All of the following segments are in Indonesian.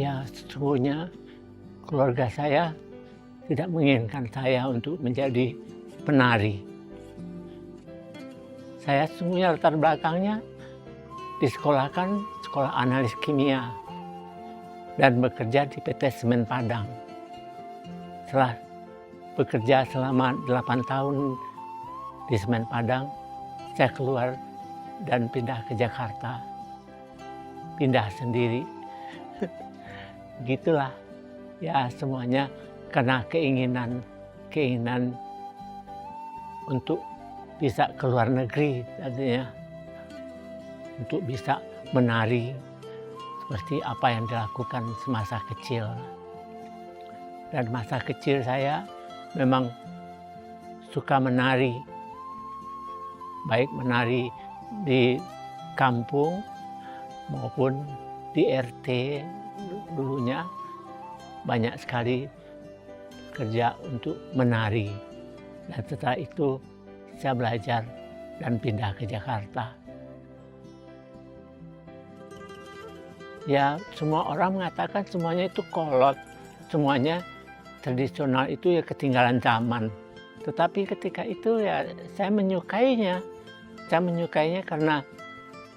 Ya, sesungguhnya keluarga saya tidak menginginkan saya untuk menjadi penari. Saya sesungguhnya latar belakangnya disekolahkan sekolah analis kimia dan bekerja di PT Semen Padang. Setelah bekerja selama 8 tahun di Semen Padang, saya keluar dan pindah ke Jakarta. Pindah sendiri. Gitulah, ya semuanya karena keinginan untuk bisa ke luar negeri tadinya, untuk bisa menari seperti apa yang dilakukan semasa kecil. Dan masa kecil saya memang suka menari, baik menari di kampung maupun di RT. Dulunya banyak sekali kerja untuk menari, dan setelah itu saya belajar dan pindah ke Jakarta. Ya, semua orang mengatakan semuanya itu kolot, semuanya tradisional itu ya ketinggalan zaman. Tetapi ketika itu ya saya menyukainya. Saya menyukainya karena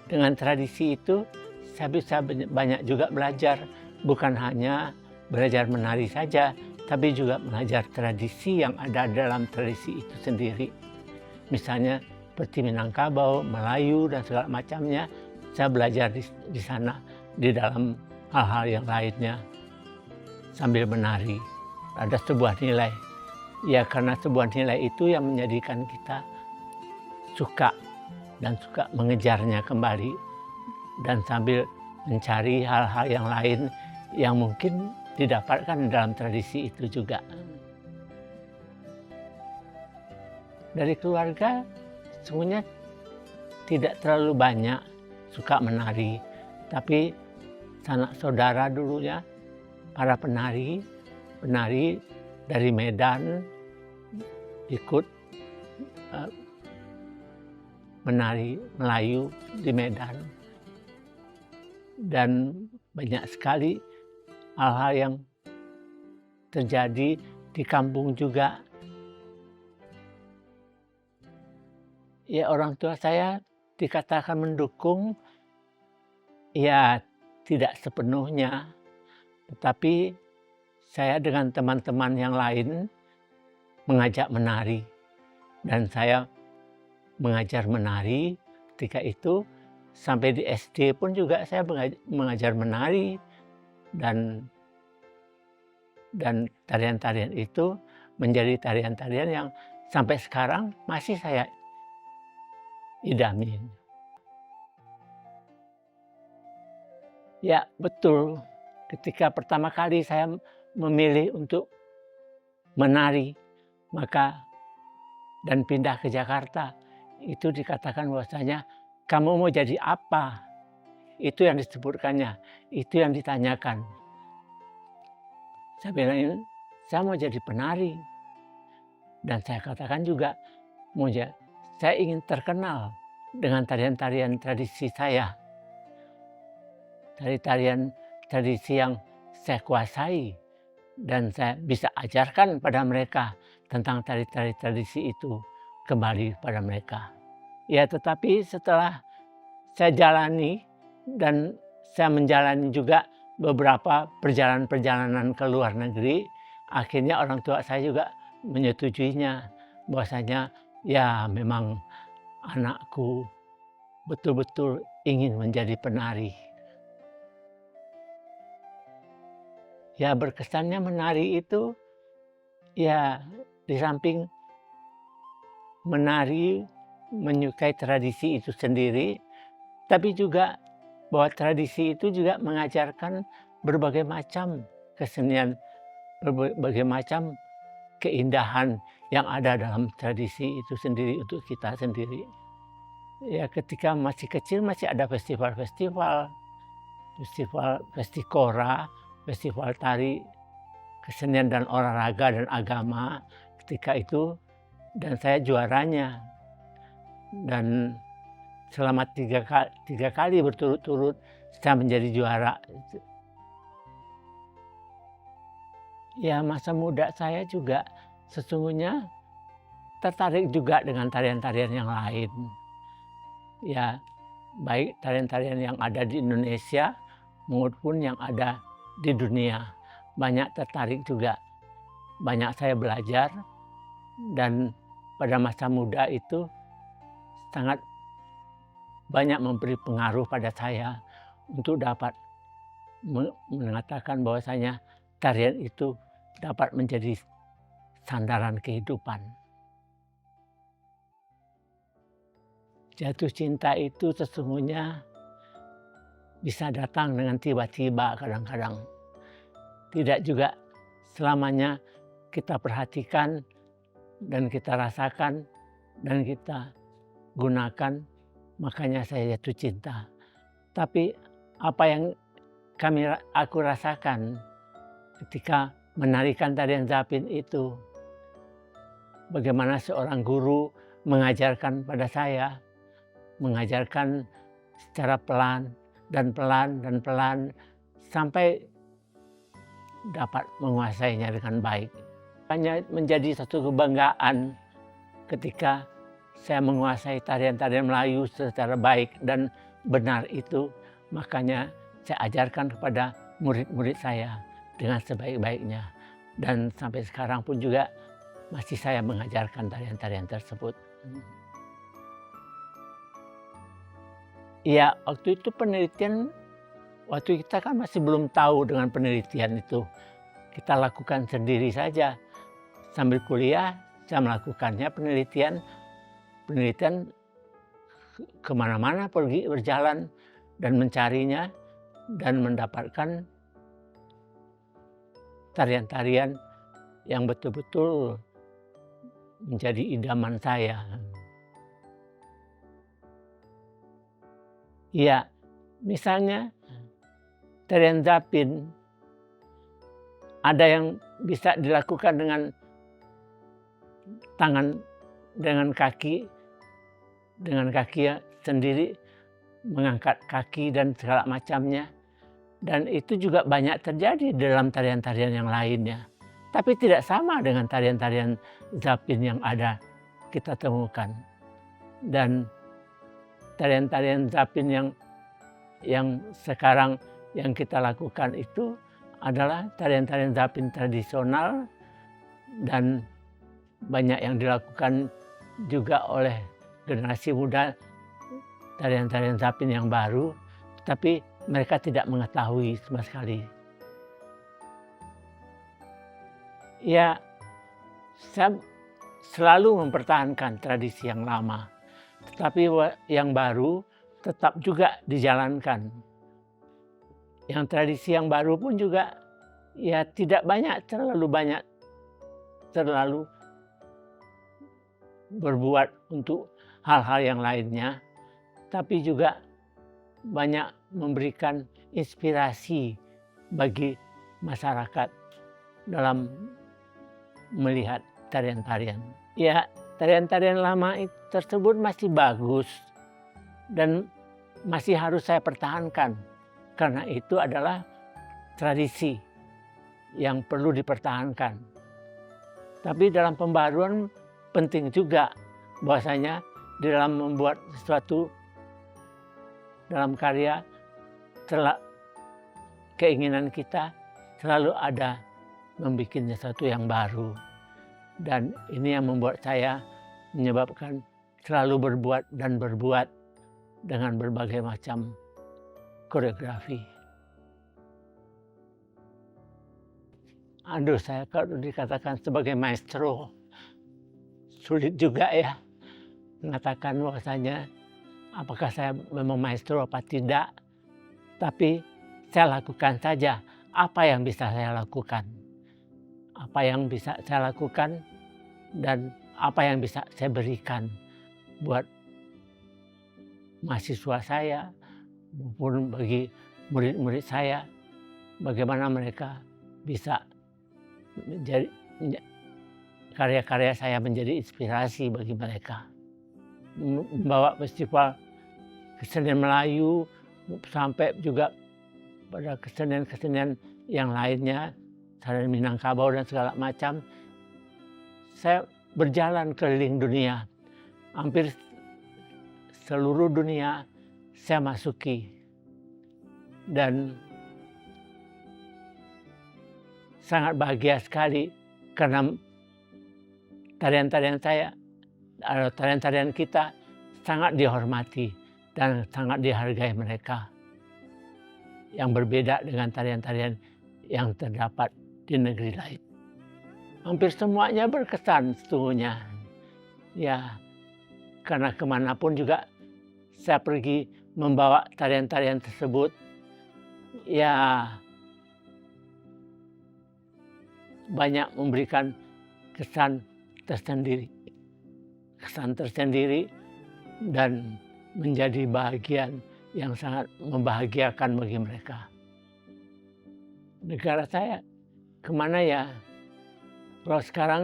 dengan tradisi itu saya bisa banyak juga belajar. Bukan hanya belajar menari saja, tapi juga belajar tradisi yang ada dalam tradisi itu sendiri. Misalnya seperti Minangkabau, Melayu, dan segala macamnya, saya belajar di sana, di dalam hal-hal yang lainnya, sambil menari. Ada sebuah nilai. Ya, karena sebuah nilai itu yang menjadikan kita suka dan suka mengejarnya kembali, dan sambil mencari hal-hal yang lain yang mungkin didapatkan dalam tradisi itu juga. Dari keluarga sebenarnya tidak terlalu banyak suka menari, tapi sanak saudara dulunya para penari dari Medan ikut menari Melayu di Medan. Dan banyak sekali hal-hal yang terjadi di kampung juga. Ya, orang tua saya dikatakan mendukung, ya tidak sepenuhnya. Tetapi saya dengan teman-teman yang lain mengajak menari. Dan saya mengajar menari ketika itu. Sampai di SD pun juga saya mengajar menari. Dan tarian-tarian itu menjadi tarian-tarian yang sampai sekarang masih saya idami. Ya, betul. Ketika pertama kali saya memilih untuk menari, dan pindah ke Jakarta, itu dikatakan bahwasanya kamu mau jadi apa? Itu yang disebutkannya, itu yang ditanyakan. Saya bilang, saya mau jadi penari. Dan saya katakan juga, saya ingin terkenal dengan tarian-tarian tradisi saya. Tarian tradisi yang saya kuasai. Dan saya bisa ajarkan pada mereka tentang tari-tari tradisi itu kembali pada mereka. Ya, tetapi setelah saya jalani dan saya menjalani juga beberapa perjalanan ke luar negeri, akhirnya orang tua saya juga menyetujuinya, bahwasanya ya memang anakku betul-betul ingin menjadi penari. Ya, berkesannya menari itu, ya di samping menari, menyukai tradisi itu sendiri, tapi juga bahwa tradisi itu juga mengajarkan berbagai macam kesenian, berbagai macam keindahan yang ada dalam tradisi itu sendiri untuk kita sendiri. Ya, ketika masih kecil masih ada festival-festival, Festikora, festival tari, kesenian dan olahraga dan agama ketika itu, dan saya juaranya. Dan selama tiga kali berturut-turut saya menjadi juara. Ya masa muda saya juga sesungguhnya tertarik juga dengan tarian-tarian yang lain. Ya, baik tarian-tarian yang ada di Indonesia maupun yang ada di dunia. Banyak tertarik juga. Banyak saya belajar dan pada masa muda itu sangat banyak memberi pengaruh pada saya untuk dapat mengatakan bahwasanya tarian itu dapat menjadi sandaran kehidupan. Jatuh cinta itu sesungguhnya bisa datang dengan tiba-tiba kadang-kadang. Tidak juga selamanya kita perhatikan dan kita rasakan dan kita gunakan, makanya saya jatuh cinta. Tapi apa yang aku rasakan ketika menarikan tarian Zapin itu, bagaimana seorang guru mengajarkan pada saya, mengajarkan secara pelan dan pelan sampai dapat menguasainya dengan baik. Hanya menjadi satu kebanggaan ketika saya menguasai tarian-tarian Melayu secara baik dan benar itu, makanya saya ajarkan kepada murid-murid saya dengan sebaik-baiknya. Dan sampai sekarang pun juga masih saya mengajarkan tarian-tarian tersebut. Ya, waktu itu penelitian, waktu kita kan masih belum tahu dengan penelitian itu. Kita lakukan sendiri saja. Sambil kuliah, saya melakukannya penelitian kemana-mana pergi berjalan dan mencarinya dan mendapatkan tarian-tarian yang betul-betul menjadi idaman saya. Ya, misalnya tarian Zapin ada yang bisa dilakukan dengan tangan, dengan kaki sendiri, mengangkat kaki dan segala macamnya. Dan itu juga banyak terjadi dalam tarian-tarian yang lainnya. Tapi tidak sama dengan tarian-tarian Zapin yang ada kita temukan. Dan tarian-tarian Zapin yang sekarang yang kita lakukan itu adalah tarian-tarian Zapin tradisional dan banyak yang dilakukan juga oleh generasi muda, tarian-tarian Zapin yang baru, tapi mereka tidak mengetahui sama sekali. Ya, saya selalu mempertahankan tradisi yang lama, tetapi yang baru tetap juga dijalankan. Yang tradisi yang baru pun juga ya tidak terlalu berbuat untuk hal-hal yang lainnya, tapi juga banyak memberikan inspirasi bagi masyarakat dalam melihat tarian-tarian. Ya, tarian-tarian lama tersebut masih bagus dan masih harus saya pertahankan karena itu adalah tradisi yang perlu dipertahankan. Tapi dalam pembaruan penting juga bahwasanya di dalam membuat sesuatu dalam karya, keinginan kita selalu ada membuat sesuatu yang baru. Dan ini yang membuat saya menyebabkan selalu berbuat dengan berbagai macam koreografi. Aduh, saya kalau dikatakan sebagai maestro, sulit juga ya mengatakan bahwasanya apakah saya memang maestro apa tidak. Tapi saya lakukan saja apa yang bisa saya lakukan. Apa yang bisa saya lakukan dan apa yang bisa saya berikan buat mahasiswa saya maupun bagi murid-murid saya, bagaimana mereka bisa menjadi karya-karya saya menjadi inspirasi bagi mereka. Membawa festival kesenian Melayu sampai juga pada kesenian-kesenian yang lainnya, tarian Minangkabau dan segala macam. Saya berjalan keliling dunia, hampir seluruh dunia saya masuki. Dan sangat bahagia sekali karena tarian-tarian saya, tarian-tarian kita sangat dihormati dan sangat dihargai mereka. Yang berbeda dengan tarian-tarian yang terdapat di negeri lain. Hampir semuanya berkesan sesungguhnya. Ya, karena kemanapun juga saya pergi membawa tarian-tarian tersebut, ya banyak memberikan kesan tersendiri. Kesan tersendiri dan menjadi bagian yang sangat membahagiakan bagi mereka. Negara saya kemana ya? Kalau sekarang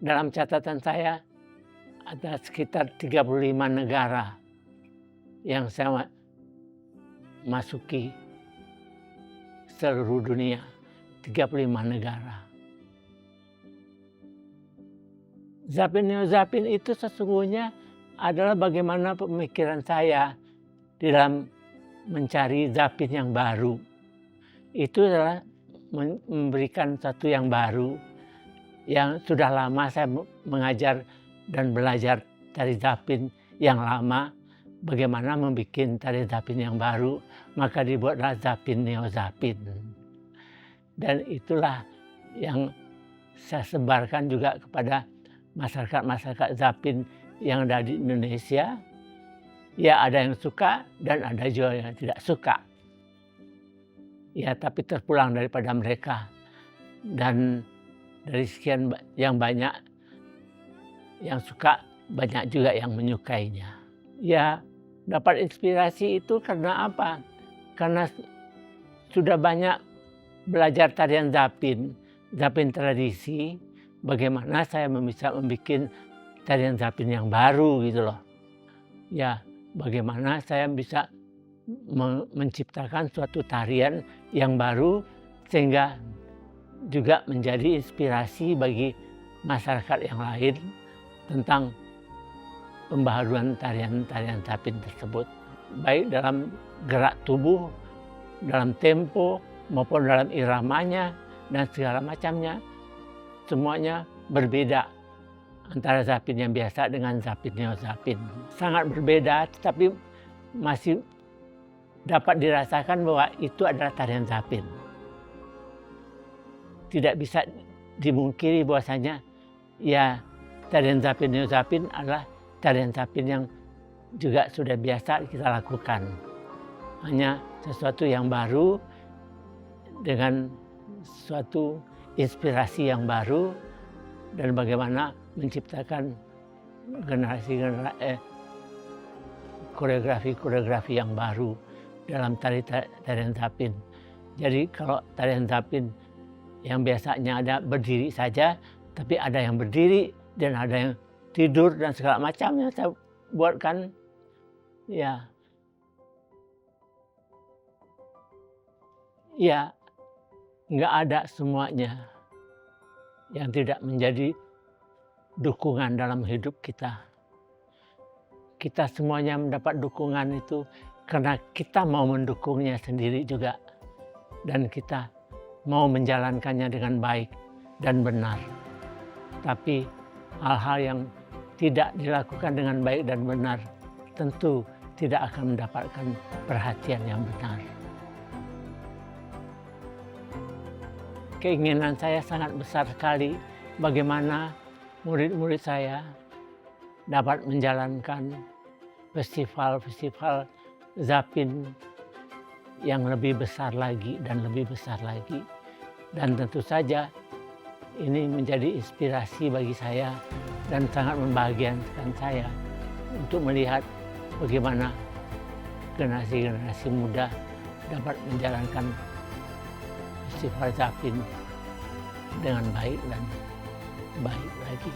dalam catatan saya ada sekitar 35 negara yang saya masuki seluruh dunia, 35 negara. Zapin Neo Zapin itu sesungguhnya adalah bagaimana pemikiran saya di dalam mencari zapin yang baru. Itu adalah memberikan satu yang baru, yang sudah lama saya mengajar dan belajar tari zapin yang lama, bagaimana membuat tari zapin yang baru, maka dibuatlah Zapin Neo Zapin. Dan itulah yang saya sebarkan juga kepada masyarakat-masyarakat zapin yang ada di Indonesia. Ya, ada yang suka dan ada juga yang tidak suka. Ya, tapi terpulang daripada mereka. Dan dari sekian yang banyak yang suka, banyak juga yang menyukainya. Ya, dapat inspirasi itu karena apa? Karena sudah banyak belajar tarian zapin, zapin tradisi, bagaimana saya bisa membuat tarian zapin yang baru gitu loh. Ya, bagaimana saya bisa menciptakan suatu tarian yang baru sehingga juga menjadi inspirasi bagi masyarakat yang lain tentang pembaharuan tarian-tarian zapin tersebut. Baik dalam gerak tubuh, dalam tempo, maupun dalam iramanya dan segala macamnya. Semuanya berbeda antara zapin yang biasa dengan Zapin Neo Zapin. Sangat berbeda, tetapi masih dapat dirasakan bahwa itu adalah tarian zapin. Tidak bisa dimungkiri bahwasanya ya tarian Zapin Neo Zapin adalah tarian zapin yang juga sudah biasa kita lakukan. Hanya sesuatu yang baru dengan suatu inspirasi yang baru dan bagaimana menciptakan koreografi yang baru dalam tarian zapin. Jadi kalau tarian zapin yang biasanya ada berdiri saja, tapi ada yang berdiri dan ada yang tidur dan segala macam yang saya buatkan, ya nggak ada semuanya yang tidak menjadi dukungan dalam hidup kita. Kita semuanya mendapat dukungan itu karena kita mau mendukungnya sendiri juga. Dan kita mau menjalankannya dengan baik dan benar. Tapi hal-hal yang tidak dilakukan dengan baik dan benar tentu tidak akan mendapatkan perhatian yang benar. Keinginan saya sangat besar sekali bagaimana murid-murid saya dapat menjalankan festival-festival zapin yang lebih besar lagi dan lebih besar lagi. Dan tentu saja ini menjadi inspirasi bagi saya dan sangat membahagiakan saya untuk melihat bagaimana generasi-generasi muda dapat menjalankan festival zapin dengan baik dan baik lagi.